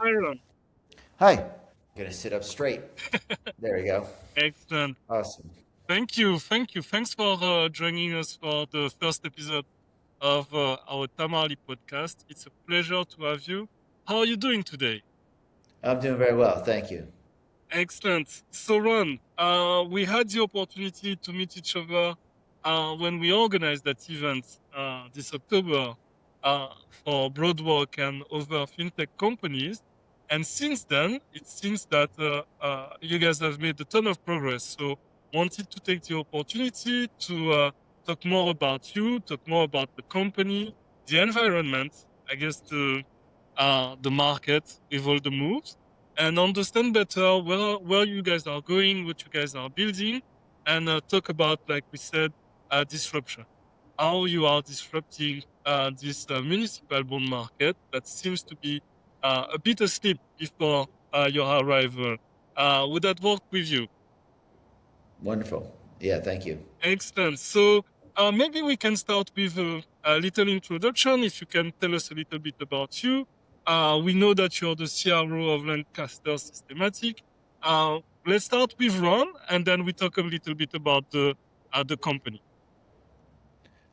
Byron. Hi. Gonna sit up straight. There you go. Excellent. Awesome. Thank you. Thank you. Thanks for joining us for the first episode of our Tamale podcast. It's a pleasure to have you. How are you doing today? I'm doing very well, thank you. Excellent. So, Ron, we had the opportunity to meet each other when we organized that event this October for Broadwalk and other fintech companies. And since then, it seems that you guys have made a ton of progress. So, wanted to take the opportunity to talk more about you, talk more about the company, the environment, I guess the market with all the moves and understand better where you guys are going, what you guys are building, and talk about, like we said, disruption. How you are disrupting this municipal bond market that seems to be a bit asleep before your arrival. Would that work with you? Wonderful. Yeah, thank you. Excellent. So maybe we can start with a little introduction. If you can tell us a little bit about you. We know that you're the CRO of Lancaster Systematic. Let's start with Ron, and then we talk a little bit about the company.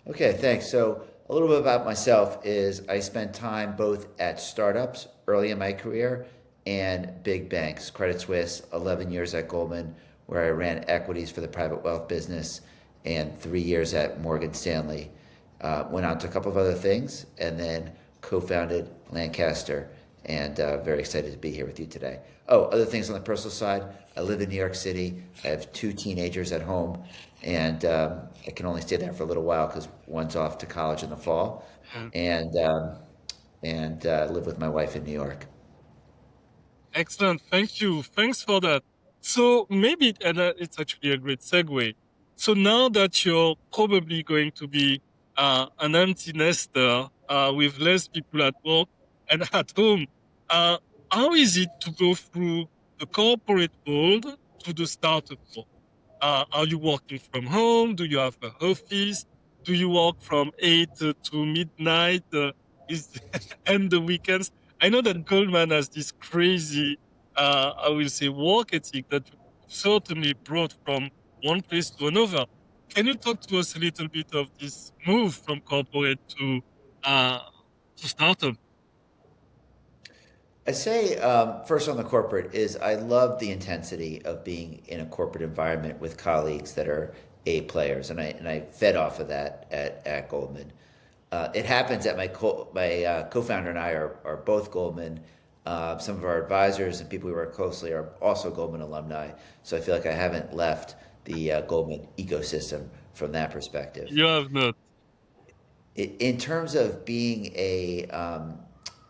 Okay, thanks. So a little bit about myself is I spent time both at startups early in my career and big banks. Credit Suisse, 11 years at Goldman, where I ran equities for the private wealth business, and 3 years at Morgan Stanley. Went on to a couple of other things, and then co-founded Lancaster, and very excited to be here with you today. Oh, other things on the personal side. I live in New York City. I have two teenagers at home, and I can only stay there for a little while because one's off to college in the fall, Uh, and live with my wife in New York. Excellent. Thank you. Thanks for that. So maybe, and it's actually a great segue. So now that you're probably going to be an empty nester with less people at work and at home, uh, how is it to go through the corporate world to the startup world? Are you working from home? Do you have an office? Do you work from 8 to midnight? Is and the weekends? I know that Goldman has this crazy, I will say, work ethic that you certainly brought from one place to another. Can you talk to us a little bit of this move from corporate uh, to startup? I say first on the corporate is I love the intensity of being in a corporate environment with colleagues that are A players, and I fed off of that at Goldman. It happens that my co-founder and I are both Goldman. Some of our advisors and people we work closely are also Goldman alumni, so I feel like I haven't left the Goldman ecosystem from that perspective. You have not. In terms of being a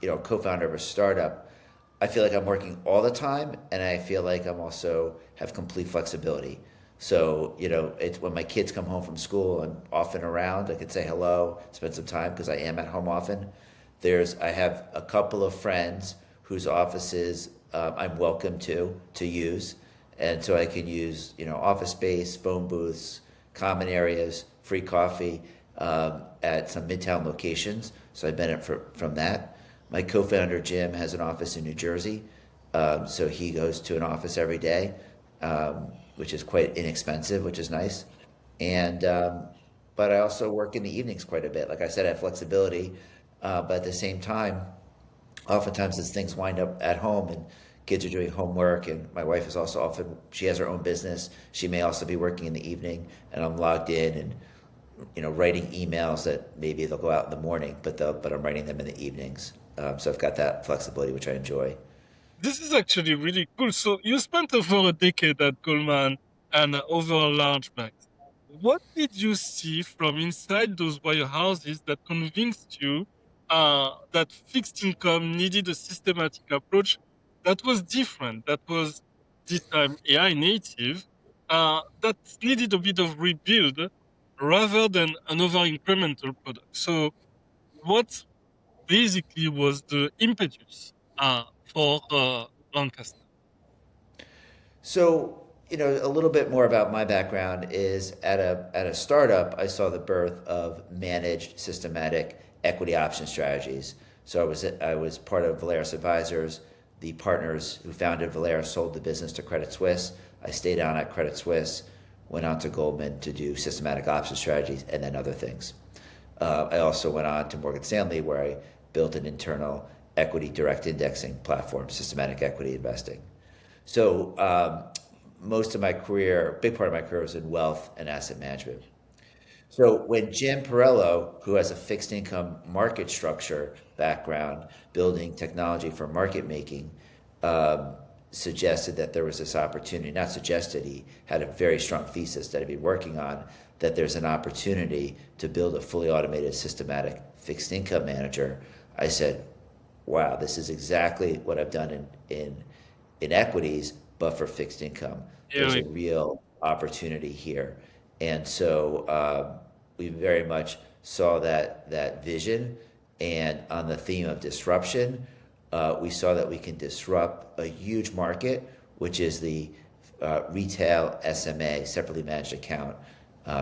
co-founder of a startup, I feel like I'm working all the time, and I feel like I'm also have complete flexibility. So it's when my kids come home from school, I'm often around. I could say hello, spend some time because I am at home often. I have a couple of friends whose offices I'm welcome to use, and so I can use office space, phone booths, common areas, free coffee at some midtown locations. So I benefit from that. My co-founder Jim has an office in New Jersey, so he goes to an office every day, which is quite inexpensive, which is nice. And but I also work in the evenings quite a bit. Like I said, I have flexibility, but at the same time, oftentimes as things wind up at home and kids are doing homework, and my wife is also often she has her own business. She may also be working in the evening, and I'm logged in and writing emails that maybe they'll go out in the morning, but I'm writing them in the evenings. So I've got that flexibility, which I enjoy. This is actually really cool. So you spent over a decade at Goldman and over large banks. What did you see from inside those wirehouses that convinced you that fixed income needed a systematic approach that was different, that was this time AI native, that needed a bit of rebuild rather than another incremental product? So what basically was the impetus for Lancaster. So, a little bit more about my background is at a startup, I saw the birth of managed systematic equity option strategies. So I was part of Valeris Advisors, The partners who founded Valera sold the business to Credit Suisse. I stayed on at Credit Suisse, went on to Goldman to do systematic options strategies, and then other things. I also went on to Morgan Stanley, where I built an internal equity direct indexing platform, systematic equity investing. So most of my career, big part of my career was in wealth and asset management. So when Jim Perello, who has a fixed income market structure background, building technology for market making, um, suggested that there was this opportunity, not suggested, he had a very strong thesis that I'd be working on, that there's an opportunity to build a fully automated systematic fixed income manager. I said, wow, this is exactly what I've done in equities, but for fixed income. Yeah, There's a real opportunity here. And so we very much saw that vision. And on the theme of disruption, we saw that we can disrupt a huge market, which is the retail SMA, separately managed account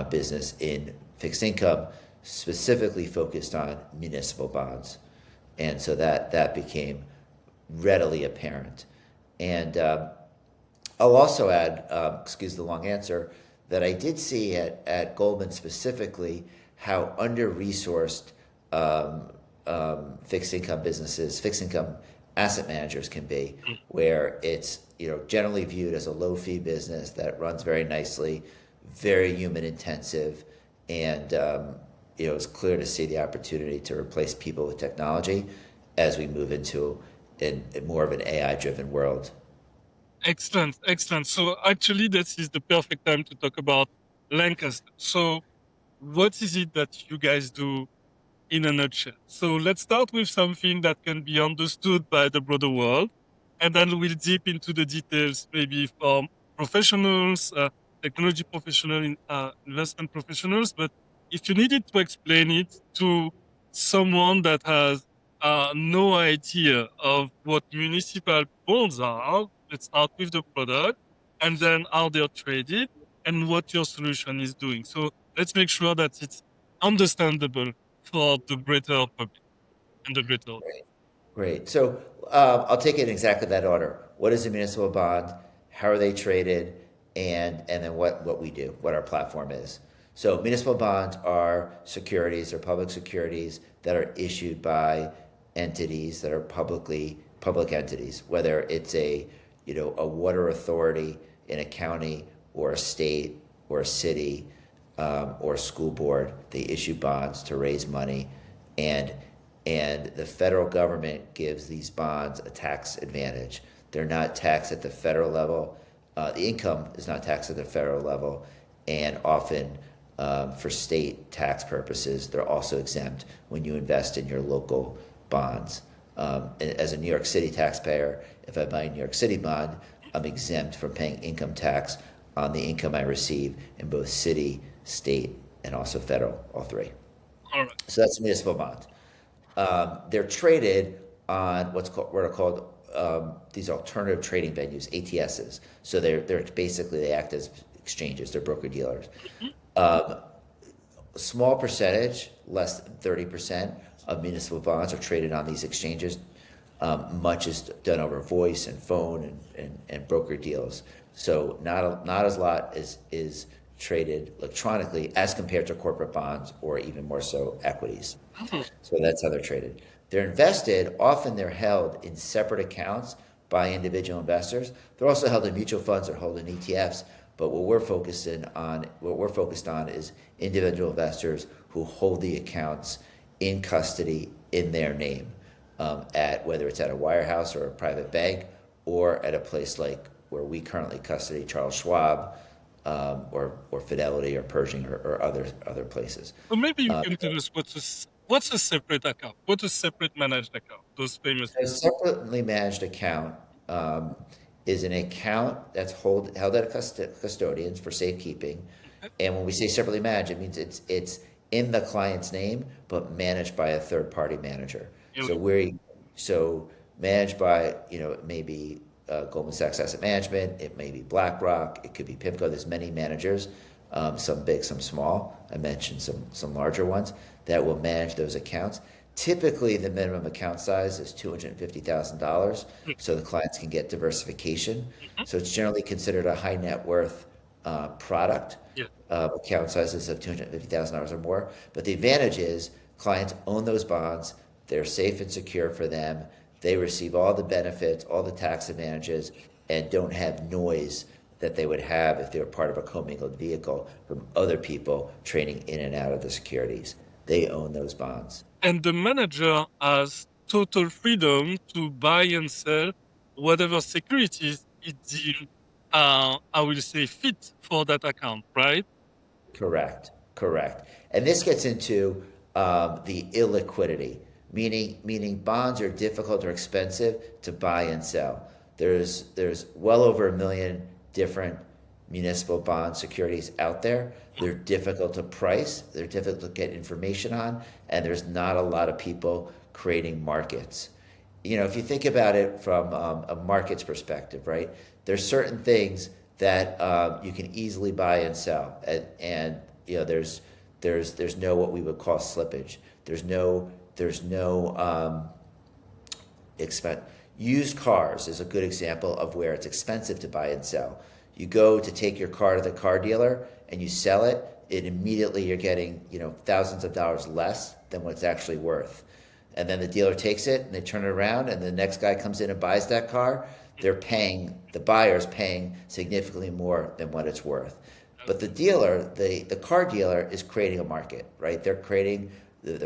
business in fixed income, specifically focused on municipal bonds. And so that became readily apparent. And I'll also add, excuse the long answer, that I did see at Goldman specifically how under-resourced fixed income businesses, fixed income asset managers can be, where it's generally viewed as a low-fee business that runs very nicely, very human intensive, and it's clear to see the opportunity to replace people with technology as we move into more of an AI-driven world. excellent, excellent. So actually, this is the perfect time to talk about Lancaster. So what is it that you guys do in a nutshell? So let's start with something that can be understood by the broader world, and then we'll deep into the details, maybe from professionals, technology professionals, investment professionals. But if you needed to explain it to someone that has no idea of what municipal bonds are, let's start with the product, and then how they're traded, and what your solution is doing. So let's make sure that it's understandable for the greater public and the greater audience. Great. So I'll take it in exactly that order. What is a municipal bond? How are they traded? And then what we do, what our platform is. So municipal bonds are securities or public securities that are issued by entities that are public entities, whether it's a water authority in a county or a state or a city or a school board. They issue bonds to raise money, and the federal government gives these bonds a tax advantage. They're not taxed at the federal level. The income is not taxed at the federal level, and often for state tax purposes, they're also exempt when you invest in your local bonds. As a New York City taxpayer, if I buy a New York City bond, I'm exempt from paying income tax on the income I receive in both city, state, and also federal, all three. All right. So that's a municipal bond. They're traded on what are called these alternative trading venues, ATSs. So they're basically, they act as exchanges. They're broker dealers. A small percentage, less than 30% of municipal bonds are traded on these exchanges. Much is done over voice and phone and broker deals. So not as lot is traded electronically as compared to corporate bonds or even more so equities. So that's how they're traded. They're invested, often they're held in separate accounts by individual investors. They're also held in mutual funds or held in ETFs. But what we're focused on is individual investors who hold the accounts in custody in their name, at whether it's at a wirehouse or a private bank, or at a place like where we currently custody Charles Schwab, or Fidelity or Pershing or other places. So maybe you can tell us what's a separate account? What's a separate managed account? Those famous. A separately managed account is an account that's held at custodians for safekeeping. And when we say separately managed, it means it's in the client's name, but managed by a third party manager. Yeah. So managed by, it may be Goldman Sachs Asset Management, it may be BlackRock, it could be PIMCO. There's many managers, some big, some small. I mentioned some larger ones that will manage those accounts. Typically, the minimum account size is $250,000, so the clients can get diversification. Mhm. So it's generally considered a high net worth product. Yeah. Account sizes of $250,000 or more. But the advantage is clients own those bonds. They're safe and secure for them. They receive all the benefits, all the tax advantages, and don't have noise that they would have if they were part of a commingled vehicle from other people trading in and out of the securities. They own those bonds. And the manager has total freedom to buy and sell whatever securities it deems, I will say, fit for that account, right? Correct, correct. And this gets into the illiquidity, meaning bonds are difficult or expensive to buy and sell. There's well over 1 million different municipal bond securities out there. They're difficult to price, they're difficult to get information on, and there's not a lot of people creating markets. You know, if you think about it from a market's perspective, right? There's certain things that you can easily buy and sell, and you know, there's no what we would call slippage. There's no expense. Used cars is a good example of where it's expensive to buy and sell. You go to take your car to the car dealer and you sell it, it immediately you're getting, you know, thousands of dollars less than what it's actually worth. And then the dealer takes it and they turn it around and the next guy comes in and buys that car. The buyer's paying significantly more than what it's worth. But the dealer, the car dealer is creating a market, right? They're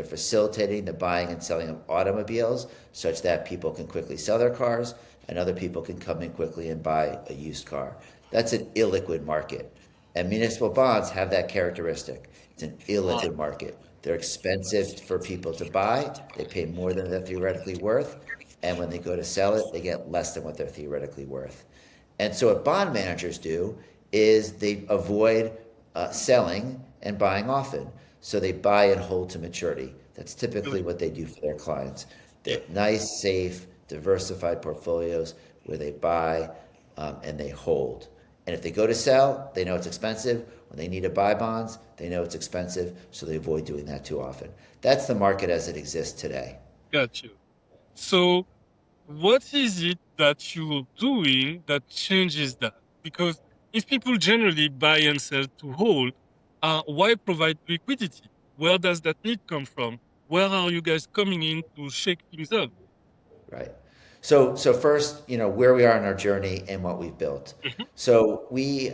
facilitating the buying and selling of automobiles such that people can quickly sell their cars and other people can come in quickly and buy a used car. That's an illiquid market. And municipal bonds have that characteristic. It's an illiquid market. They're expensive for people to buy. They pay more than they're theoretically worth. And when they go to sell it, they get less than what they're theoretically worth. And so what bond managers do is they avoid selling and buying often. So they buy and hold to maturity. That's typically what they do for their clients. They're nice, safe, diversified portfolios where they buy and they hold. And if they go to sell, they know it's expensive. When they need to buy bonds, they know it's expensive, so they avoid doing that too often. That's the market as it exists today. Got you. So, what is it that you're doing that changes that? Because if people generally buy and sell to hold, why provide liquidity? Where does that need come from? Where are you guys coming in to shake things up? Right. So first, you know, where we are in our journey and what we've built. Mhm. So we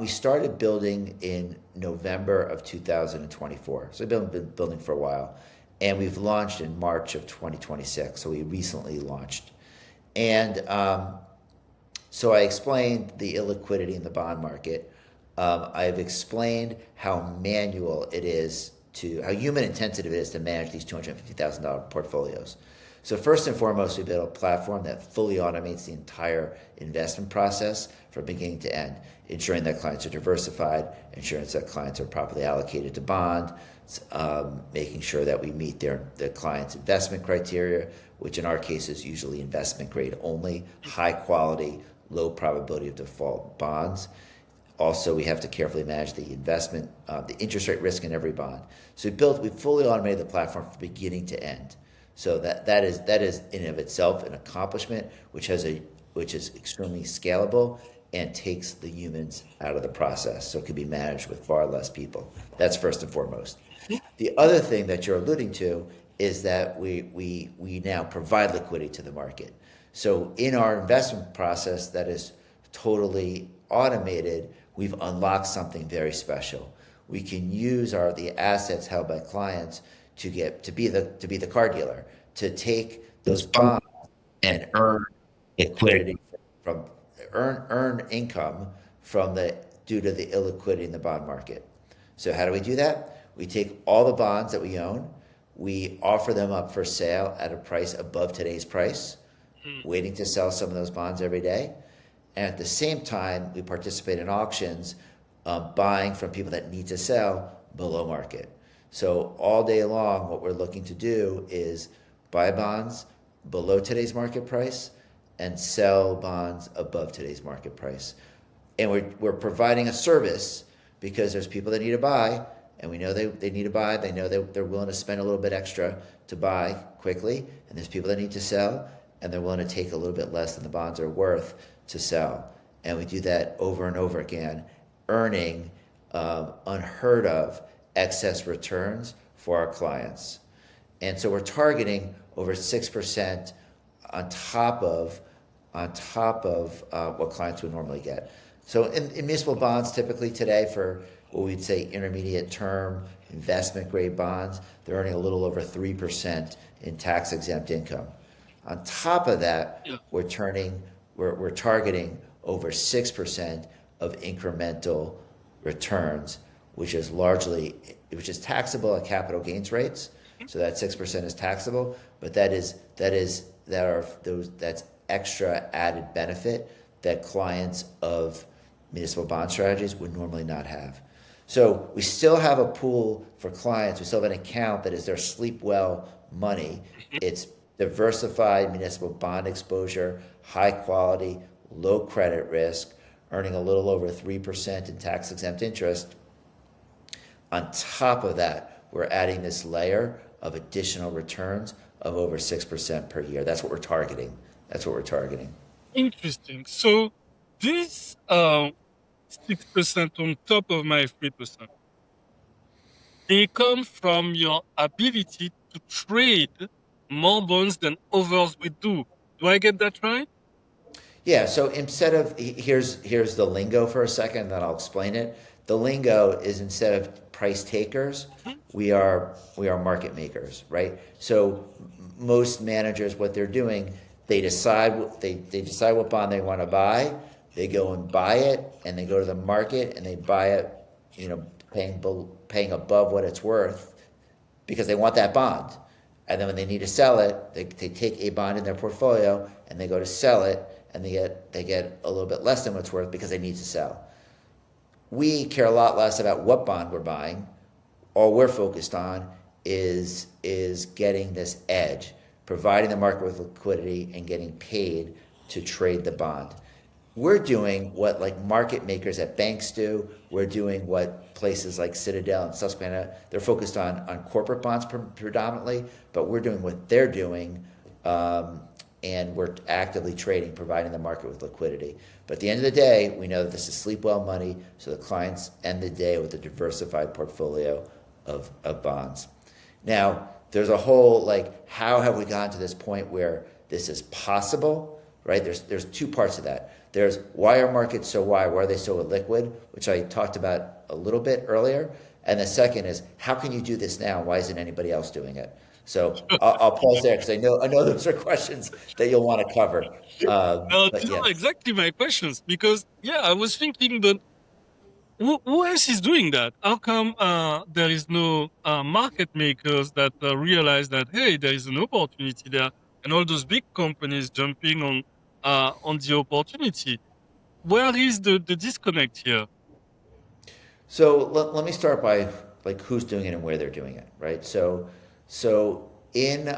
started building in November of 2024. So we've been building for a while, and we've launched in March of 2026. So we recently launched, and so I explained the illiquidity in the bond market. I've explained how manual it is how human intensive it is to manage these $250,000 portfolios. So first and foremost, we built a platform that fully automates the entire investment process from beginning to end, ensuring that clients are diversified, ensuring that clients are properly allocated to bond, making sure that we meet the client's investment criteria, which in our case is usually investment grade only, high quality, low probability of default bonds. Also, we have to carefully manage the investment, the interest rate risk in every bond. So we fully automated the platform from beginning to end. So that is in and of itself an accomplishment, which is extremely scalable and takes the humans out of the process. So it can be managed with far less people. That's first and foremost. The other thing that you're alluding to is that we now provide liquidity to the market. So in our investment process that is totally automated, we've unlocked something very special. We can use the assets held by clients to be the car dealer, to take those bonds and earn liquidity from earn income due to the illiquidity in the bond market. So how do we do that? We take all the bonds that we own, we offer them up for sale at a price above today's price, waiting to sell some of those bonds every day. And at the same time, we participate in auctions, buying from people that need to sell below market. So all day long, what we're looking to do is buy bonds below today's market price and sell bonds above today's market price. And we're providing a service because there's people that need to buy, and we know they need to buy. They know they're willing to spend a little bit extra to buy quickly, and there's people that need to sell, and they're willing to take a little bit less than the bonds are worth to sell. And we do that over and over again, earning unheard of excess returns for our clients. And so we're targeting over 6% on top of what clients would normally get. So in municipal bonds, typically today for what we'd say intermediate term investment grade bonds, they're earning a little over 3% in tax exempt income. On top of that, Yeah. we're targeting over 6% of incremental returns, which is taxable at capital gains rates. So that 6% is taxable, but that's extra added benefit that clients of municipal bond strategies would normally not have. So we still have a pool for clients. We still have an account that is their sleep well money. It's diversified municipal bond exposure, high quality, low credit risk, earning a little over 3% in tax exempt interest. On top of that, we're adding this layer of additional returns of over 6% per year. That's what we're targeting. Interesting. So this 6% on top of my 3%, they come from your ability to trade more bonds than others would do. Do I get that right? Yeah, so instead of here's the lingo for a second, then I'll explain it. The lingo is instead of price takers, Mhm. we are market makers, right? So most managers, what they're doing, they decide what bond they want to buy, they go and buy it, and they go to the market and they buy it, paying above what it's worth because they want that bond. And then when they need to sell it, they take a bond in their portfolio and they go to sell it, and they get a little bit less than what's worth because they need to sell. We care a lot less about what bond we're buying. All we're focused on is getting this edge, providing the market with liquidity and getting paid to trade the bond. We're doing what like market makers at banks do. We're doing what places like Citadel and Susquehanna, they're focused on corporate bonds predominantly, but we're doing what they're doing, and we're actively trading, providing the market with liquidity. But at the end of the day, we know that this is sleep well money, so the clients end the day with a diversified portfolio of bonds. Now, there's a whole, like, how have we gotten to this point where this is possible, right? There's two parts of that. There's why are markets so wide? Why are they so illiquid? Which I talked about a little bit earlier. And the second is, how can you do this now? Why isn't anybody else doing it? So I'll pause there because I know those are questions that you'll want to cover. But These yeah. are exactly my questions because, yeah, I was thinking, but who else is doing that? How come there is no market makers that realize that, hey, there is an opportunity there, and all those big companies jumping on the opportunity? Where is the disconnect here? So let me start by like who's doing it and where they're doing it, right? So in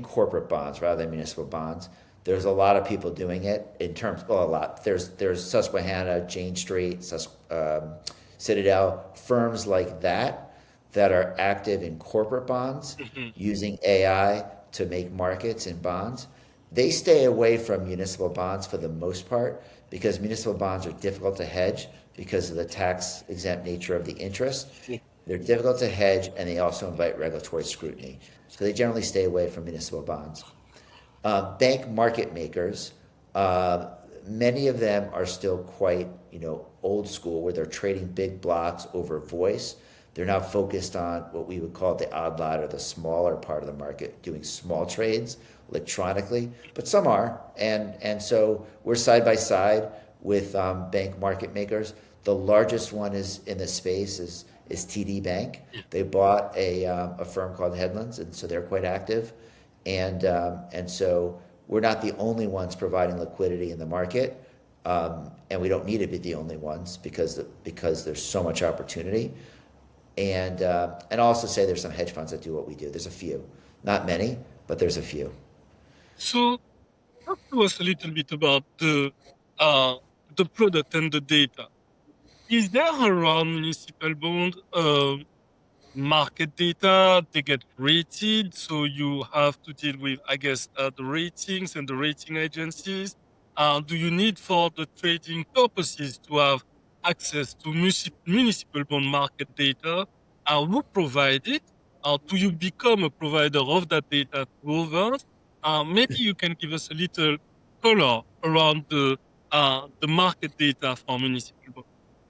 corporate bonds rather than municipal bonds, there's a lot of people doing it in terms, well, a lot. There's Susquehanna, Jane Street, Citadel, firms like that are active in corporate bonds Mhm. using AI to make markets in bonds. They stay away from municipal bonds for the most part because municipal bonds are difficult to hedge because of the tax exempt nature of the interest. They're difficult to hedge and they also invite regulatory scrutiny. So they generally stay away from municipal bonds. Bank market makers, uh, many of them are still quite, old school where they're trading big blocks over voice. They're now focused on what we would call the odd lot or the smaller part of the market, doing small trades electronically, but some are. And so we're side by side with bank market makers. The largest one is in this space is TD Bank. Yeah. They bought a firm called Headlands, and so they're quite active. And so we're not the only ones providing liquidity in the market, and we don't need to be the only ones because there's so much opportunity. And I'll also say there's some hedge funds that do what we do. There's a few, not many, but there's a few. So talk to us a little bit about uh, the product and the data. Is there around municipal bond market data, they get rated. So you have to deal with, I guess, the ratings and the rating agencies. Do you need for the trading purposes to have access to municipal bond market data? Who provide it? Do you become a provider of that data to others? Maybe you can give us a little color around the market data for municipal bonds.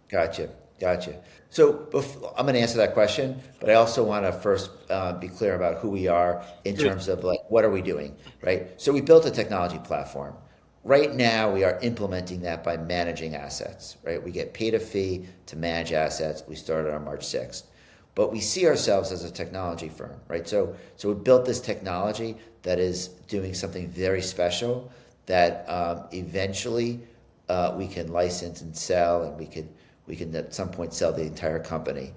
Gotcha, gotcha. So I'm going to answer that question, but I also want to first be clear about who we are in Yes. terms of like what are we doing, right? So we built a technology platform. Right now, we are implementing that by managing assets, right? We get paid a fee to manage assets. We started on March 6th, but we see ourselves as a technology firm, right? So we built this technology that is doing something very special that eventually we can license and sell, and we can at some point sell the entire company.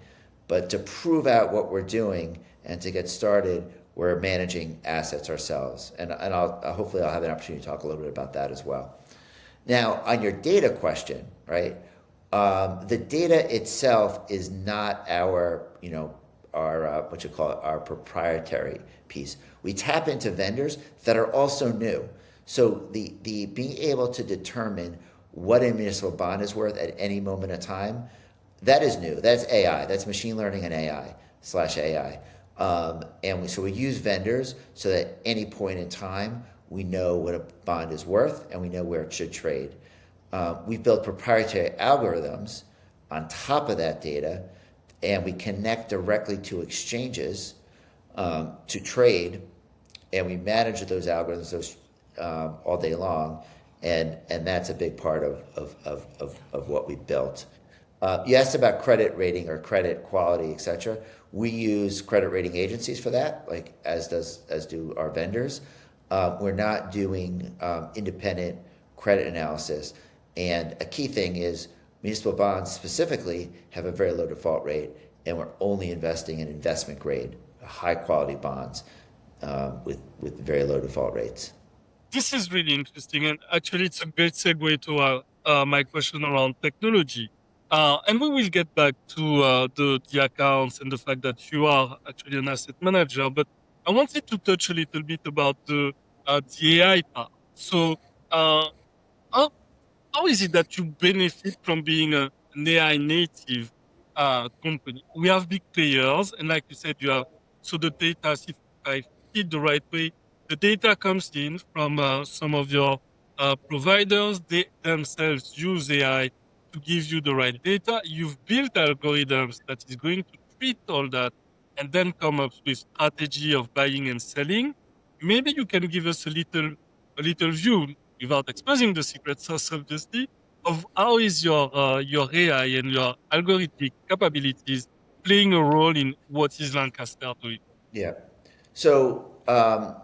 But to prove out what we're doing and to get started, we're managing assets ourselves. And hopefully I'll have an opportunity to talk a little bit about that as well. Now, on your data question, right? The data itself is not our, our what you call it, our proprietary piece. We tap into vendors that are also new. So the being able to determine what a municipal bond is worth at any moment in time, that is new. That's AI. That's machine learning and AI/AI. So we use vendors so that at any point in time we know what a bond is worth and we know where it should trade. We've built proprietary algorithms on top of that data, and we connect directly to exchanges to trade, and we manage those algorithms all day long, and that's a big part of what we built. You asked about credit rating or credit quality, et cetera. We use credit rating agencies for that, like as do our vendors. We're not doing independent credit analysis. And a key thing is municipal bonds specifically have a very low default rate, and we're only investing in investment grade, high quality bonds with very low default rates. This is really interesting, and actually, it's a great segue to my question around technology. And we will get back to the accounts and the fact that you are actually an asset manager. But I wanted to touch a little bit about the AI part. So, uh, how how is it that you benefit from being an AI native company? We have big players, and like you said, you have so the data. If I feed the right way, the data comes in from some of your providers. They themselves use AI to give you the right data. You've built algorithms that is going to treat all that and then come up with strategy of buying and selling. Maybe you can give us a little view without exposing the secret sauce, obviously, of how is your AI and your algorithmic capabilities playing a role in what is Lancaster doing? Yeah. So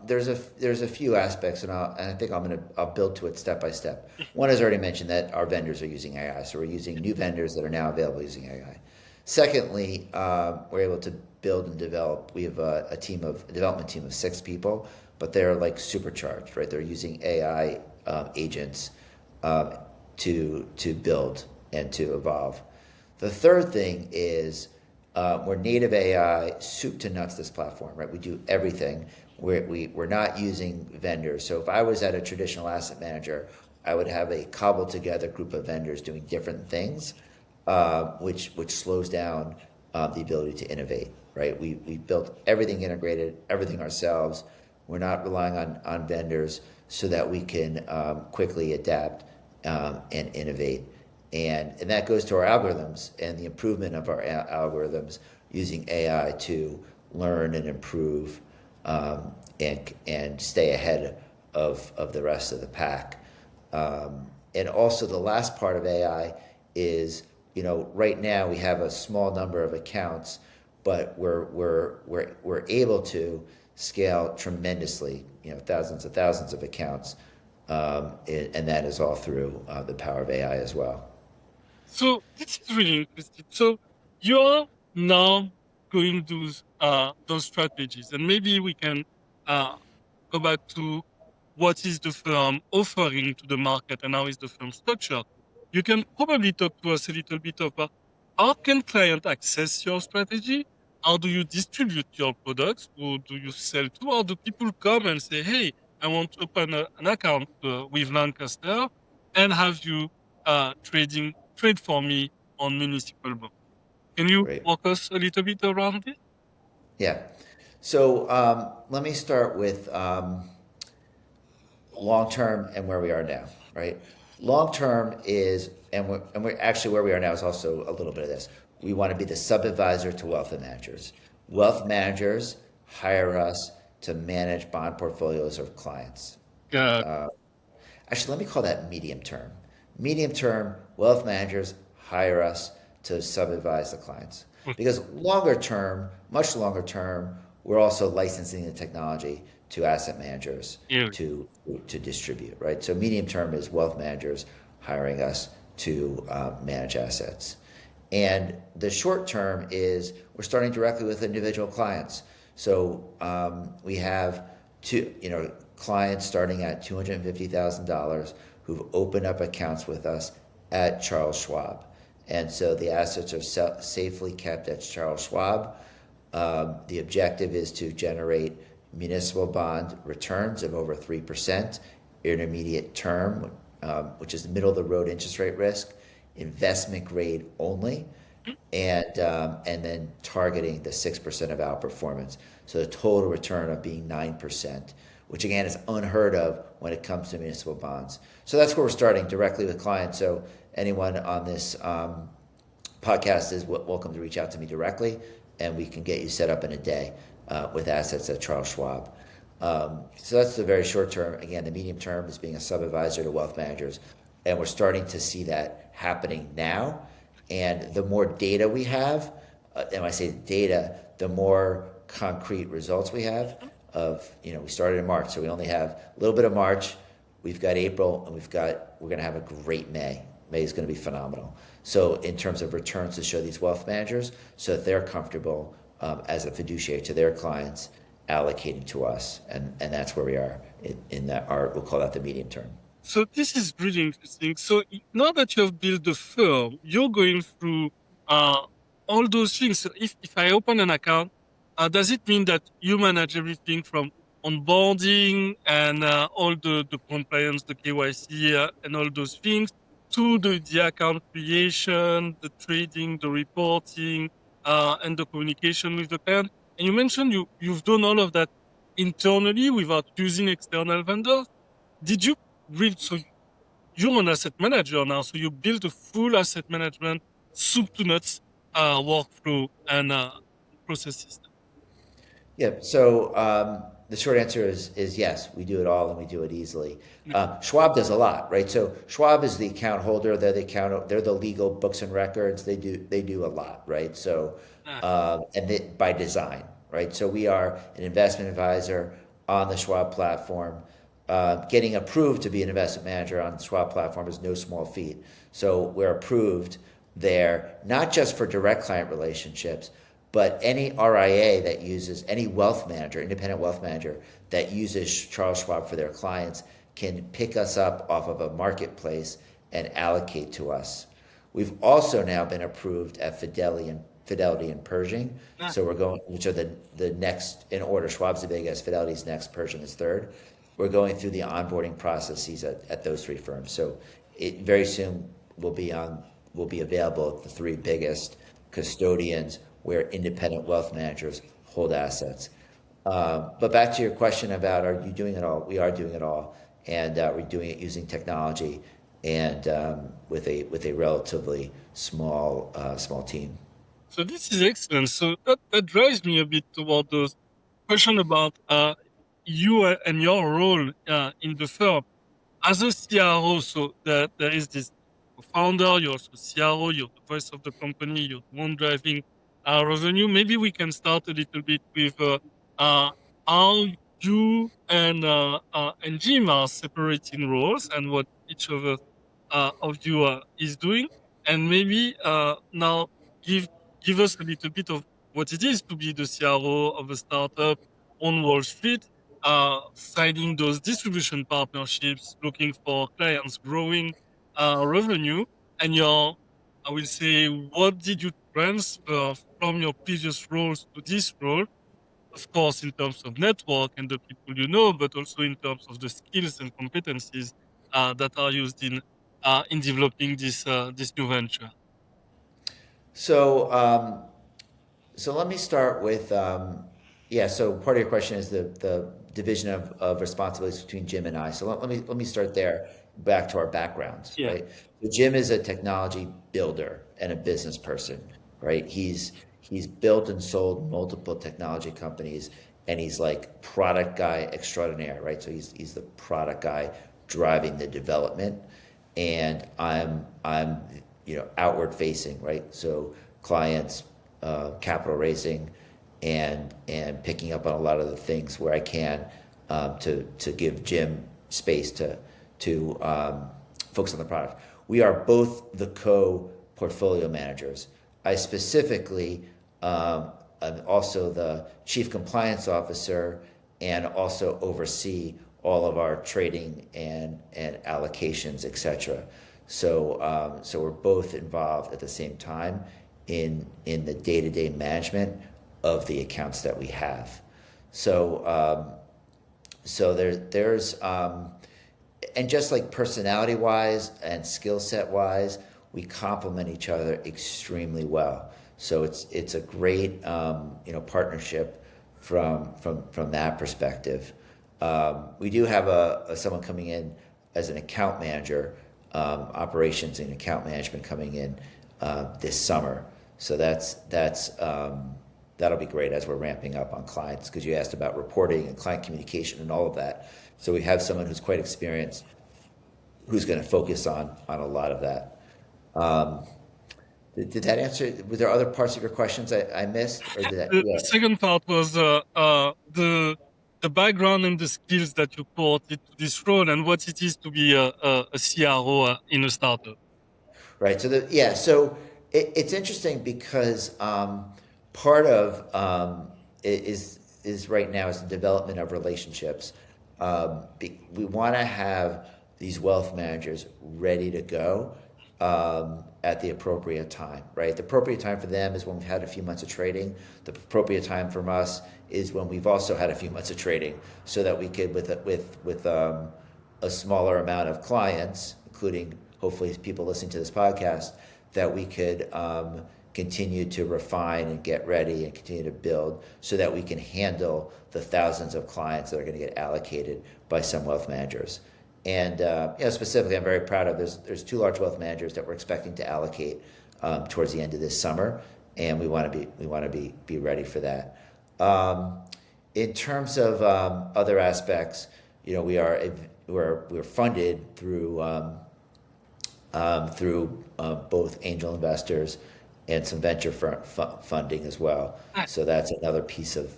there's a few aspects, and I think I'll build to it step by step. One is already mentioned that our vendors are using AI, so we're using new vendors that are now available using AI. Secondly, we're able to build and develop. We have a development team of 6 people, but they're like supercharged, right? They're using AI agents to build and to evolve. The third thing is we're native AI, soup to nuts, this platform, right? We do everything. We're not using vendors. So if I was at a traditional asset manager, I would have a cobbled together group of vendors doing different things, which slows down the ability to innovate, right? We built everything integrated, everything ourselves. We're not relying on vendors so that we can quickly adapt and innovate. And that goes to our algorithms and the improvement of our algorithms using AI to learn and improve and stay ahead of the rest of the pack. And also the last part of AI is, right now we have a small number of accounts, but we're able to scale tremendously, thousands of accounts, and that is all through the power of AI as well. So this is really interesting. So you're now going those strategies, and maybe we can uh, go back to what is the firm offering to the market and how is the firm structured. You can probably talk to us a little bit about how can client access your strategy? how do you distribute your products? Who do you sell to? Or do people come and say, hey, I want to open an account with Lancaster and have you trade for me on municipal bond? Can you Great. walk us a little bit around this? Yeah. So let me start with long term and where we are now, right? Long term is, and we're actually where we are now is also a little bit of this. We want to be the sub advisor to wealth managers. Wealth managers hire us to manage bond portfolios of clients. Uh, Actually, let me call that medium term. Medium term, wealth managers hire us to sub advise the clients. Because longer term, much longer term, we're also licensing the technology to asset managers yeah. to distribute, right? So medium term is wealth managers hiring us to manage assets. And the short term is we're starting directly with individual clients. So we have clients starting at $250,000 who've opened up accounts with us at Charles Schwab. And so the assets are safely kept at Charles Schwab. The objective is to generate municipal bond returns of over 3%, intermediate term, which is the middle of the road interest rate risk, investment grade only, and then targeting the 6% of outperformance. So the total return of being 9%, which again is unheard of when it comes to municipal bonds. So that's where we're starting directly with clients. So anyone on this podcast is welcome to reach out to me directly, and we can get you set up in a day with assets at Charles Schwab. So that's the very short term. Again, the medium term is being a sub-advisor to wealth managers, and we're starting to see that happening now. And the more data we have, and when I say data, the more concrete results we have of, we started in March, so we only have a little bit of March, we've got April, and we're going to have a great May. May is going to be phenomenal. So in terms of returns to show these wealth managers so that they're comfortable as a fiduciary to their clients allocating to us. And that's where we are in that we'll call that the medium term. So this is really interesting. So now that you have built the firm, you're going through uh, all those things. So if I open an account, does it mean that you manage everything from onboarding and all the compliance, the KYC, and all those things to the account creation, the trading, the reporting, and the communication with the client? And you mentioned you've done all of that internally without using external vendors. Did you build, so you're an asset manager now, so you build a full asset management soup to nuts workflow and process system? Yeah. So the short answer is yes, we do it all and we do it easily. Yeah. Schwab does a lot, right? So Schwab is the account holder. They're the legal books and records. They do a lot, right? So by design, right? So we are an investment advisor on the Schwab platform. Getting approved to be an investment manager on the Schwab platform is no small feat. So we're approved there, not just for direct client relationships, but any RIA that uses, any wealth manager, independent wealth manager that uses Charles Schwab for their clients can pick us up off of a marketplace and allocate to us. We've also now been approved at Fidelity and Pershing. So we're going, which are the next in order. Schwab's the biggest, Fidelity's next, Pershing is third. We're going through the onboarding processes at those three firms. So it very soon will be available at the three biggest custodians where independent wealth managers hold assets. But back to your question about, are you doing it all? We are doing it all, and we're doing it using technology and with a relatively small team. So this is excellent. So that drives me a bit toward those question about you and your role in the firm as a CRO. So there is this founder, you're also CRO, you're the voice of the company, you're the one driving revenue. Maybe we can start a little bit with how you and Jim are separating roles and what each of you is doing, and maybe now give give us a little bit of what it is to be the CRO of a startup on Wall Street, signing those distribution partnerships, looking for clients, growing revenue, and I will say, what did you transfer from your previous roles to this role, of course, in terms of network and the people you know, but also in terms of the skills and competencies that are used in developing this new venture. So, so let me start with, yeah. So part of your question is the division of responsibilities between Jim and I. So let me start there. Back to our backgrounds, Yeah. right? So Jim is a technology builder and a business person, right? He's built and sold multiple technology companies, and he's like product guy extraordinaire, right? So he's the product guy driving the development, and I'm outward facing, right? So clients, capital raising, and picking up on a lot of the things where I can, to give Jim space to focus on the product. We are both the co-portfolio managers. I specifically, am also the chief compliance officer and also oversee all of our trading and allocations, etc. So we're both involved at the same time in the day-to-day management of the accounts that we have. So there's and just like personality wise and skill set wise, we complement each other extremely well. So it's a great partnership from that perspective. We do have someone coming in as an account manager, operations and account management coming in this summer. So that'll be great as we're ramping up on clients, because you asked about reporting and client communication and all of that. So we have someone who's quite experienced who's going to focus on a lot of that. Did that answer? Were there other parts of your questions I missed, or did that? The Yeah. second part was the background and the skills that you brought into this role and what it is to be a CRO in a startup. Right. So it's interesting because part of is right now is the development of relationships. We want to have these wealth managers ready to go at the appropriate time. Right. The appropriate time for them is when we've had a few months of trading. The appropriate time from us is when we've also had a few months of trading, so that we could with a smaller amount of clients, including hopefully people listening to this podcast, that we could continue to refine and get ready and continue to build, so that we can handle the thousands of clients that are going to get allocated by some wealth managers. And specifically, I'm very proud of there's two large wealth managers that we're expecting to allocate towards the end of this summer, and we want to be ready for that. In terms of other aspects, we're funded through both angel investors and some venture funding as well. So that's another piece of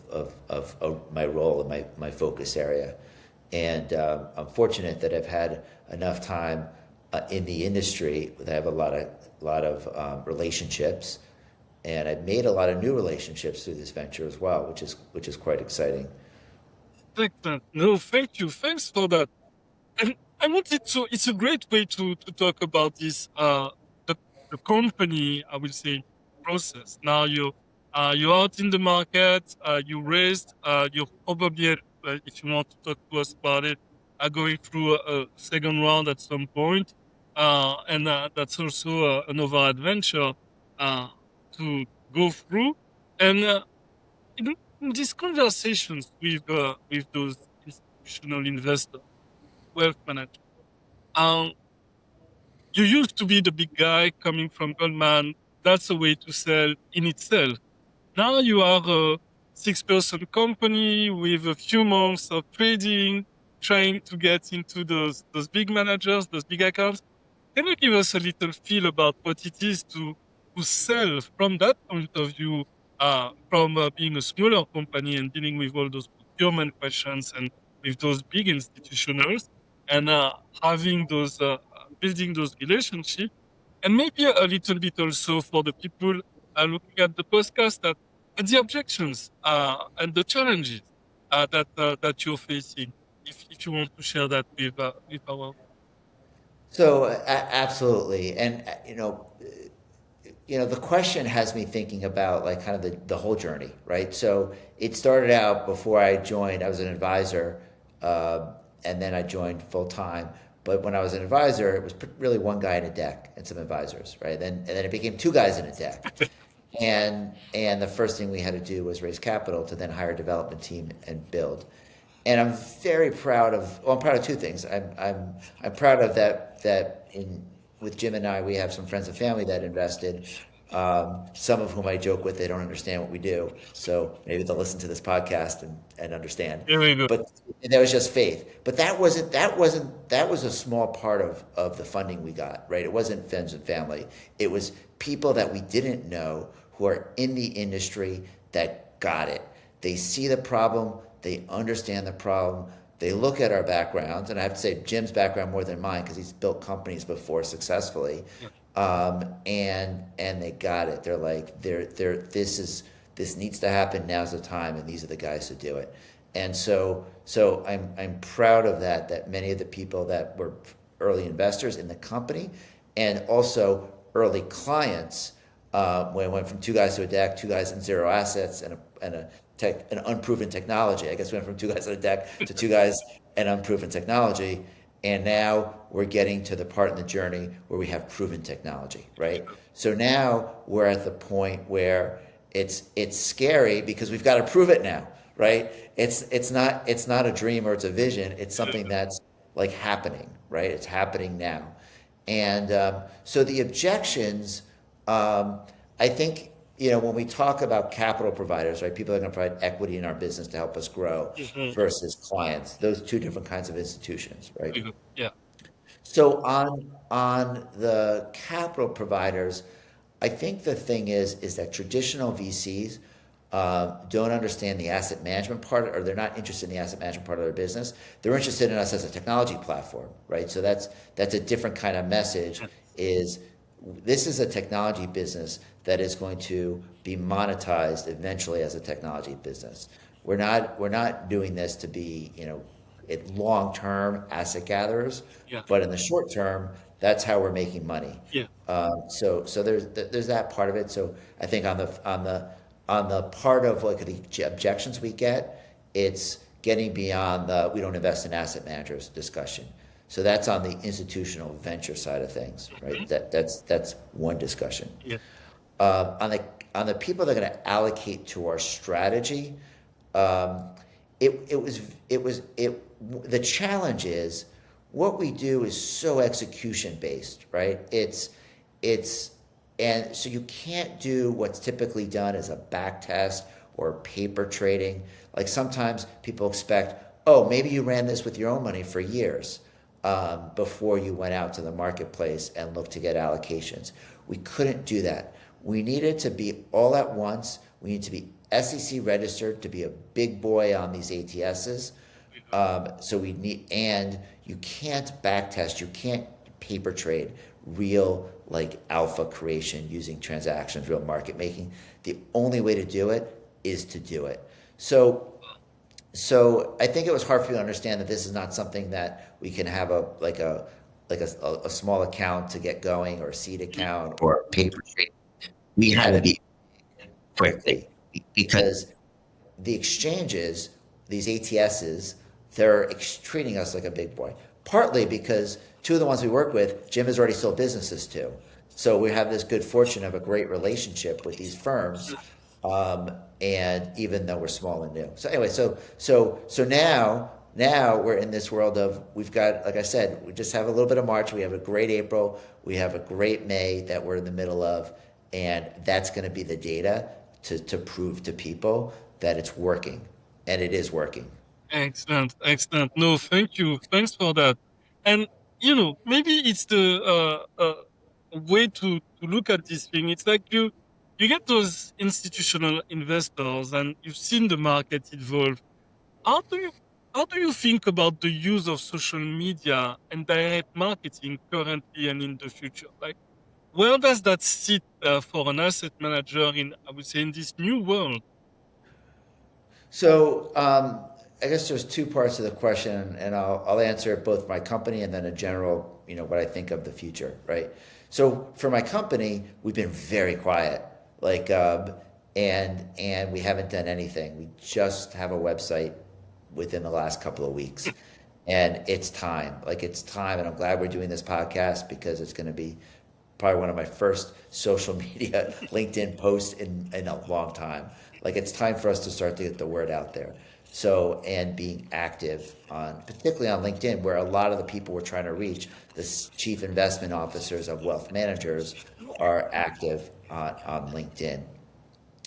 my role and my focus area. And I'm fortunate that I've had enough time in the industry that I have a lot of relationships, and I've made a lot of new relationships through this venture as well, which is quite exciting. Excellent. No, thank you. Thanks for that. And I wanted to, it's a great way to talk about this, the, the company, I will say, process. Now you're out in the market, you raised, you're probably, if you want to talk to us about it, are going through a second round at some point. And that's also another adventure uh, to go through. And in these conversations with those institutional investors, wealth managers, um, you used to be the big guy coming from Goldman. That's a way to sell in itself. Now you are a six-person company with a few months of trading, trying to get into those big managers, those big accounts. Can you give us a little feel about what it is to sell from that point of view, from being a smaller company and dealing with all those procurement questions and with those big institutionals, and having those building those relationships, and maybe a little bit also for the people looking at the podcast, that the objections and the challenges that you're facing, if you want to share that with our. So absolutely, and the question has me thinking about like kind of the whole journey, right? So it started out before I joined, I was an advisor, uh, and then I joined full time. But when I was an advisor, it was really one guy in a deck and some advisors, right? And then it became two guys in a deck. And the first thing we had to do was raise capital to then hire a development team and build. And I'm very proud of. Well, I'm proud of two things. I'm proud of that in with Jim and I, we have some friends and family that invested. Some of whom I joke with, they don't understand what we do, so maybe they'll listen to this podcast and understand. Here we go. But that was just faith. But that was a small part of the funding we got, right? It wasn't friends and family. It was people that we didn't know who are in the industry that got it. They see the problem, they understand the problem, they look at our backgrounds, and I have to say Jim's background more than mine because he's built companies before successfully, Yeah. and they got it. They're like, this needs to happen. Now's the time, and these are the guys to do it. And so I'm proud of that. That many of the people that were early investors in the company, and also early clients, when it went from two guys to a deck, two guys and zero assets, an unproven technology. I guess we went from two guys on a deck to two guys and unproven technology. And now we're getting to the part in the journey where we have proven technology, right? So now we're at the point where it's scary because we've got to prove it now, right? It's not a dream or it's a vision. It's something that's like happening, right? It's happening now. And so the objections, I think, when we talk about capital providers, right, people are going to provide equity in our business to help us grow Mhm. versus clients, those two different kinds of institutions, right? Here we go. Yeah. So on the capital providers, I think the thing is that traditional VCs don't understand the asset management part, or they're not interested in the asset management part of their business. They're interested in us as a technology platform, right? So that's a different kind of message. Is this is a technology business that is going to be monetized eventually as a technology business. We're not doing this to be, long-term asset gatherers, Yeah. but in the short term, that's how we're making money. Yeah. So there's that part of it. So I think on the part of like the objections we get, it's getting beyond the we don't invest in asset managers discussion. So that's on the institutional venture side of things, right? Mhm. That's one discussion. Yeah. On the people that are going to allocate to our strategy, um, the challenge is what we do is so execution based, right? It's and so you can't do what's typically done as a back test or paper trading. Like sometimes people expect, oh, maybe you ran this with your own money for years, before you went out to the marketplace and looked to get allocations. We couldn't do that. We needed to be all at once. We need to be SEC registered to be a big boy on these ATSs. So we need, and you can't backtest, you can't paper trade real like alpha creation using transactions, real market making. The only way to do it is to do it. So I think it was hard for you to understand that this is not something that we can have a small account to get going, or a seed account or a paper trade. We had to be quickly because the exchanges, these ATSs, they're treating us like a big boy. Partly because two of the ones we work with, Jim has already sold businesses to. So we have this good fortune of a great relationship with these firms, and even though we're small and new. So anyway, so now we're in this world of we've got, like I said, we just have a little bit of March. We have a great April. We have a great May that we're in the middle of, and that's going to be the data to prove to people that it's working, and it is working. Excellent. Excellent. No, thank you. Thanks for that. And maybe it's the way to look at this thing. It's like you get those institutional investors, and you've seen the market evolve. How do you how do you think about the use of social media and direct marketing currently and in the future? Like, where does that sit for an asset manager in, I would say, in this new world? So I guess there's two parts of the question, and I'll answer it both my company and then a general, what I think of the future, right? So for my company, we've been very quiet, like, and we haven't done anything. We just have a website within the last couple of weeks, and it's time. Like it's time, and I'm glad we're doing this podcast because it's going to be probably one of my first social media LinkedIn posts in a long time. Like it's time for us to start to get the word out there. So, and being active on, particularly on LinkedIn, where a lot of the people we're trying to reach, the chief investment officers of wealth managers, are active on LinkedIn.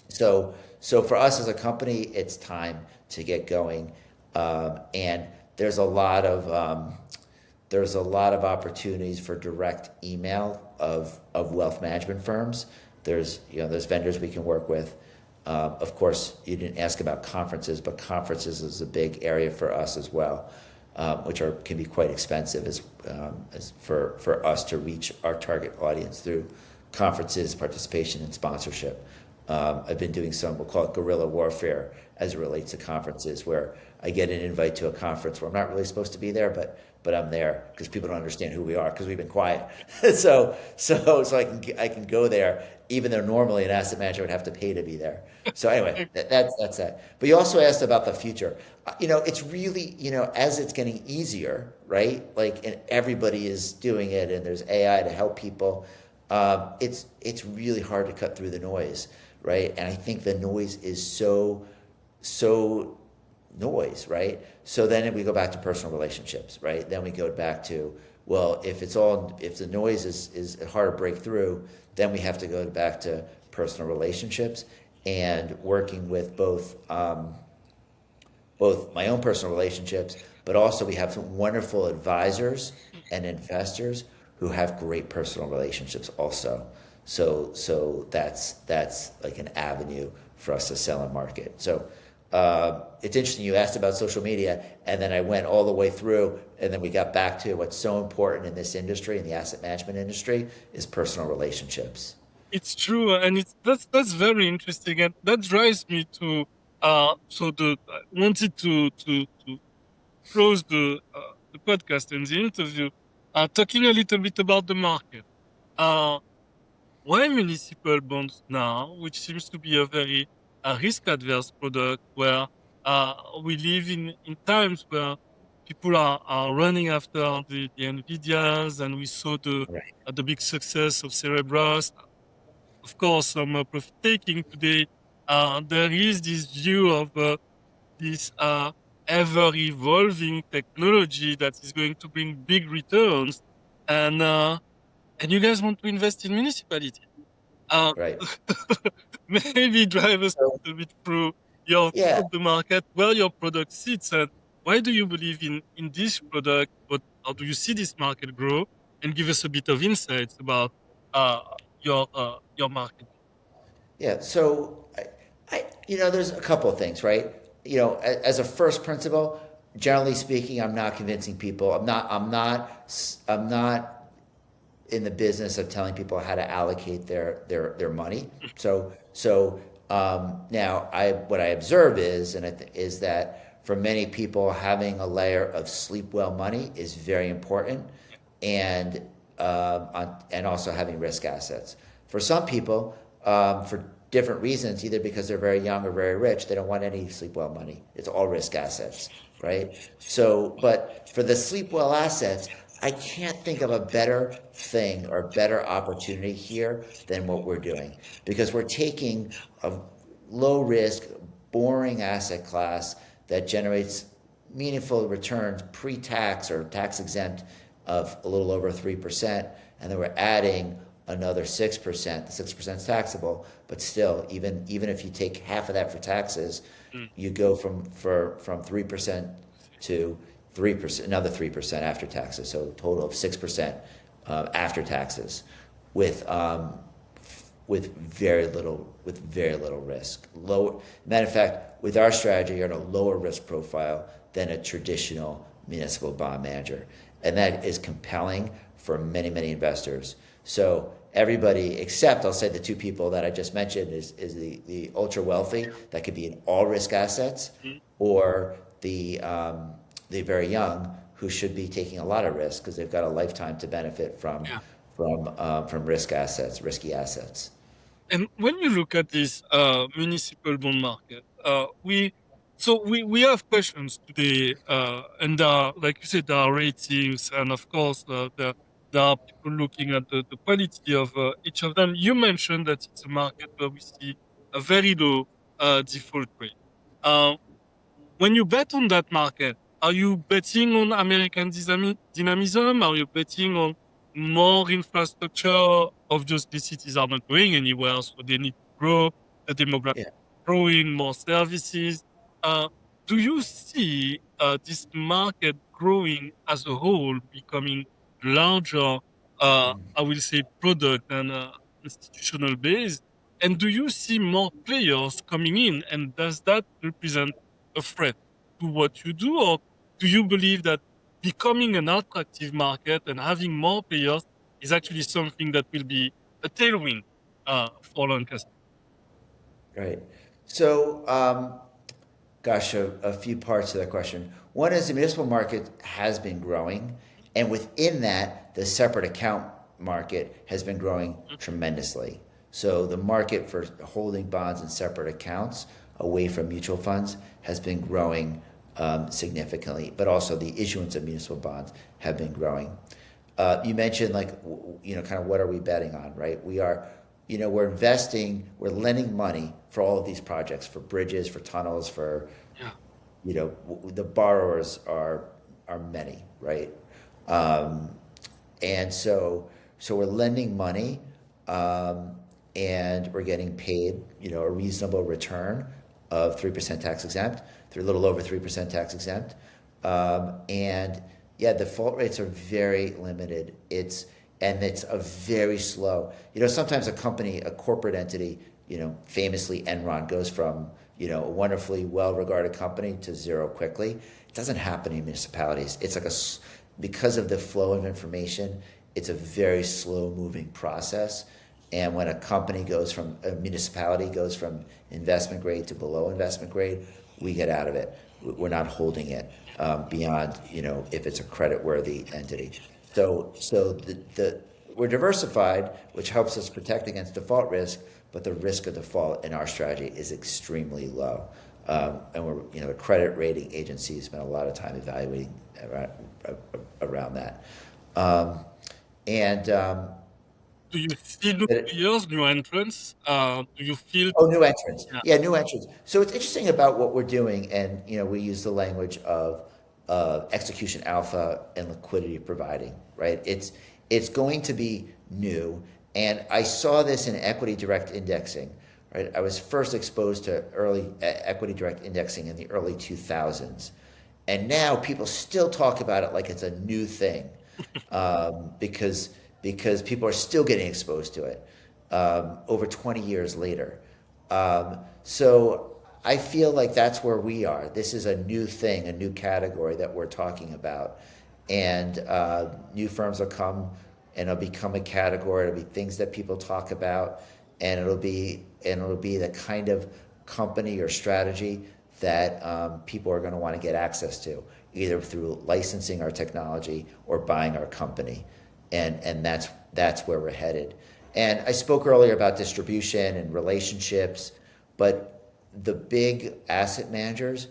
So for us as a company, it's time to get going, and there's a lot of opportunities for direct email of wealth management firms. There's vendors we can work with. Of course, you didn't ask about conferences, but conferences is a big area for us as well, which can be quite expensive as for us to reach our target audience through conferences, participation, and sponsorship. I've been doing some, we'll call it guerrilla warfare as it relates to conferences, where I get an invite to a conference where I'm not really supposed to be there, but I'm there because people don't understand who we are because we've been quiet. so I can go there even though normally an asset manager would have to pay to be there. So anyway, that's that. But you also asked about the future. It's really, as it's getting easier, right? Like, and everybody is doing it, and there's AI to help people. It's really hard to cut through the noise, right? And I think the noise is so noise, right? So then we go back to personal relationships, right? Then we go back to, well, if the noise is hard to break through, then we have to go back to personal relationships and working with both my own personal relationships, but also we have some wonderful advisors and investors who have great personal relationships also. So that's like an avenue for us to sell and market. So it's interesting you asked about social media, and then I went all the way through, and then we got back to what's so important in this industry, in the asset management industry, is personal relationships. It's true, and that's very interesting, and that drives me to so I wanted to close the podcast and the interview, talking a little bit about the market. Uh, why municipal bonds now, which seems to be a very risk-adverse product, where we live in times where people are running after the Nvidias, and we saw Right. the big success of Cerebras. Of course, some profit taking today. There is this view of this ever evolving technology that is going to bring big returns, and and you guys want to invest in municipality. Uh, Right. maybe drive us So, a little bit through your view yeah, of the market, where your product sits, and why do you believe in this product? But how do you see this market grow? And give us a bit of insights about uh, your market. yeah. So there's a couple of things, right? As a first principle, generally speaking, I'm not convincing people. I'm not in the business of telling people how to allocate their money. So now what I observe is, is that for many people, having a layer of sleep well money is very important, and and also having risk assets. For some people, for different reasons, either because they're very young or very rich, they don't want any sleep well money. It's all risk assets, right? So, but for the sleep well assets, I can't think of a better thing or better opportunity here than what we're doing, because we're taking a low risk, boring asset class that generates meaningful returns pre-tax or tax exempt of a little over 3%, and then we're adding another 6%. The 6% is taxable, but still, even if you take half of that for taxes, Mm. you go from 3% to 3%, another 3% after taxes, so a total of 6% after taxes, with very little risk. Matter of fact, with our strategy, you're in a lower risk profile than a traditional municipal bond manager, and that is compelling for many investors. So everybody except, I'll say, the two people that I just mentioned is the ultra wealthy that could be in all risk assets, Mm. or the um, the very young who should be taking a lot of risk because they've got a lifetime to benefit from risky assets. And when you look at this municipal bond market, we have questions today, and like you said, there are ratings, and of course, there are people looking at the quality of each of them. You mentioned that it's a market where we see a very low default rate. Uh, when you bet on that market, are you betting on American dynamism? Are you betting on more infrastructure? Obviously, cities are not going anywhere, so they need to grow. The demographic Yeah. growing, more services. Uh, do you see this market growing as a whole, becoming larger? I will say product and institutional base. And do you see more players coming in? And does that represent a threat to what you do, or do you believe that becoming an attractive market and having more players is actually something that will be a tailwind for Lancaster? Right. So, gosh, a few parts to that question. One is the municipal market has been growing, and within that, the separate account market has been growing tremendously. So the market for holding bonds in separate accounts away from mutual funds has been growing significantly, but also the issuance of municipal bonds have been growing. You mentioned like kind of what are we betting on, right? We're investing, we're lending money for all of these projects, for bridges, for tunnels, for Yeah. the borrowers are many, right? Um, and so we're lending money, um, and we're getting paid, a reasonable return of 3% tax exempt, they're a little over 3% tax exempt. And yeah, default rates are very limited. It's a very slow. Sometimes a company, a corporate entity, famously Enron goes from, a wonderfully well-regarded company to zero quickly. It doesn't happen in municipalities. It's like because of the flow of information, it's a very slow-moving process. And when a municipality goes from investment grade to below investment grade, we get out of it. We're not holding it beyond, if it's a credit-worthy entity. So we're diversified, which helps us protect against default risk, but the risk of default in our strategy is extremely low. And the credit rating agency spent a lot of time evaluating around that. Um, and Do you see new but players, new entrants? Do you feel? Oh, new entrants. Yeah. Yeah, new entrants. So it's interesting about what we're doing, and we use the language of execution alpha and liquidity providing, right? It's going to be new, and I saw this in equity direct indexing, right? I was first exposed to early equity direct indexing in the early 2000s, and now people still talk about it like it's a new thing, because people are still getting exposed to it over 20 years later. So I feel like that's where we are. This is a new thing, a new category that we're talking about. And new firms will come and it'll become a category. It'll be things that people talk about, and it'll be the kind of company or strategy that people are going to want to get access to, either through licensing our technology or buying our company. And that's where we're headed. And I spoke earlier about distribution and relationships, but the big asset managers,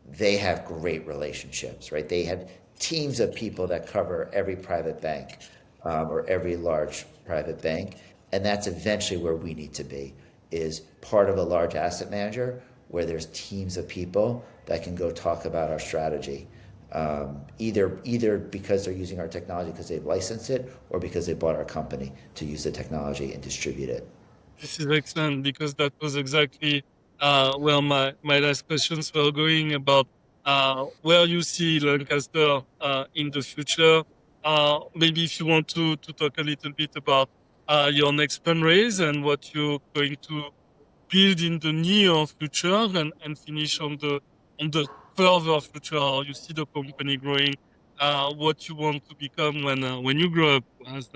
they have great relationships, right? They have teams of people that cover every private bank, or every large private bank, and that's eventually where we need to be, is part of a large asset manager where there's teams of people that can go talk about our strategy. Either because they're using our technology because they've licensed it, or because they bought our company to use the technology and distribute it. This is excellent because that was exactly where my last questions were going about where you see Lancaster in the future. Maybe if you want to talk a little bit about your next fundraise and what you're going to build in the near future, and finish on the further future, how you see the company growing, what you want to become when you grow up, as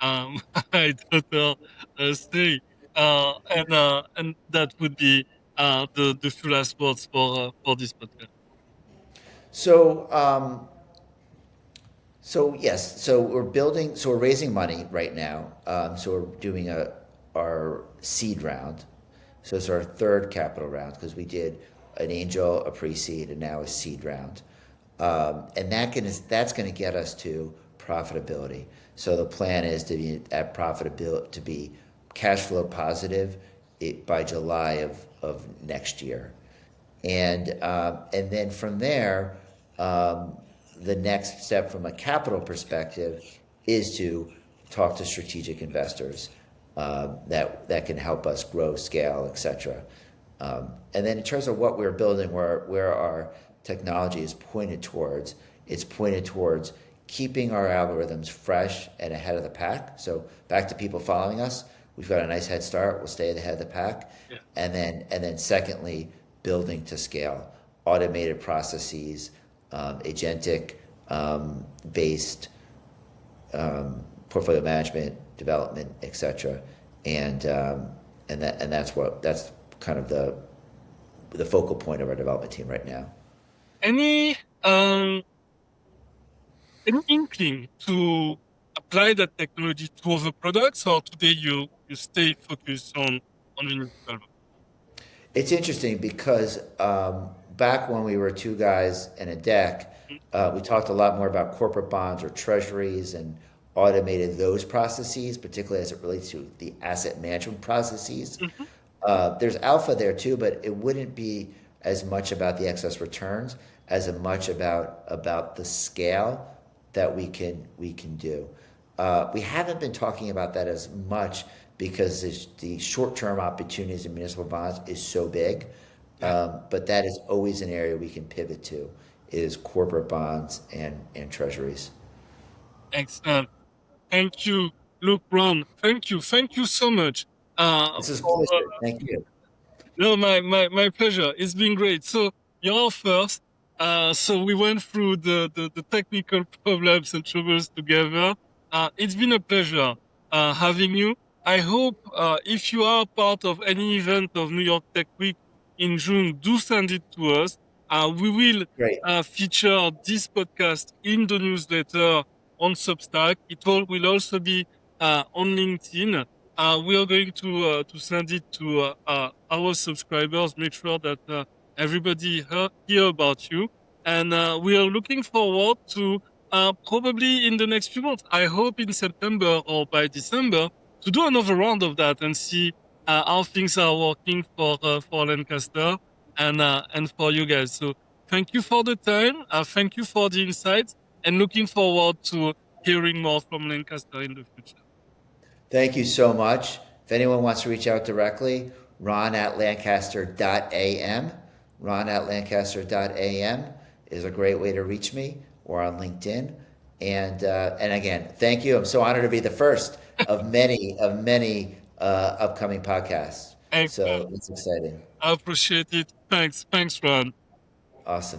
um, my daughter say, and that would be the few last words for this podcast. So, so yes, so we're raising money right now. So we're doing our seed round. So it's our third capital round because we did an angel, a pre-seed, and now a seed round. And that's going to get us to profitability. So the plan is to be at profitability, to be cash flow positive by July of next year. And then from there, the next step from a capital perspective is to talk to strategic investors that can help us grow, scale, et cetera. And then in terms of what we're building, where our technology is pointed towards, it's pointed towards keeping our algorithms fresh and ahead of the pack. So back to people following us, we've got a nice head start. We'll stay ahead of the pack. Yeah. And then secondly, building to scale, automated processes, agentic based portfolio management, development, et cetera. And that's kind of the focal point of our development team right now. Any um any inkling to apply that technology to other products, or today you stay focused on municipal? It's interesting because back when we were two guys and a deck, we talked a lot more about corporate bonds or treasuries and automated those processes, particularly as it relates to the asset management processes. Mm-hmm. There's alpha there too, but it wouldn't be as much about the excess returns as much about the scale that we can do. We haven't been talking about that as much because the short-term opportunities in municipal bonds is so big. Yeah. But that is always an area we can pivot to, is corporate bonds and treasuries. Excellent. Thank you, Luke Brown. Thank you so much. This is a For pleasure. Thank you. No, my pleasure. It's been great. So you're first. So we went through the technical problems and troubles together. It's been a pleasure having you. I hope if you are part of any event of New York Tech Week in June, do send it to us. We will Great. feature this podcast in the newsletter on Substack. Will also be on LinkedIn. We are going to send it to our subscribers. Make sure that everybody hear about you, and we are looking forward to probably in the next few months. I hope in September or by December to do another round of that and see how things are working for Lancaster and for you guys. So thank you for the time. Thank you for the insights, and looking forward to hearing more from Lancaster in the future. Thank you so much. If anyone wants to reach out directly, ron@lancaster.am. Ron@lancaster.am is a great way to reach me, or on LinkedIn. And again, thank you. I'm so honored to be the first of many upcoming podcasts. Excellent. So it's exciting. I appreciate it. Thanks, Ron. Awesome.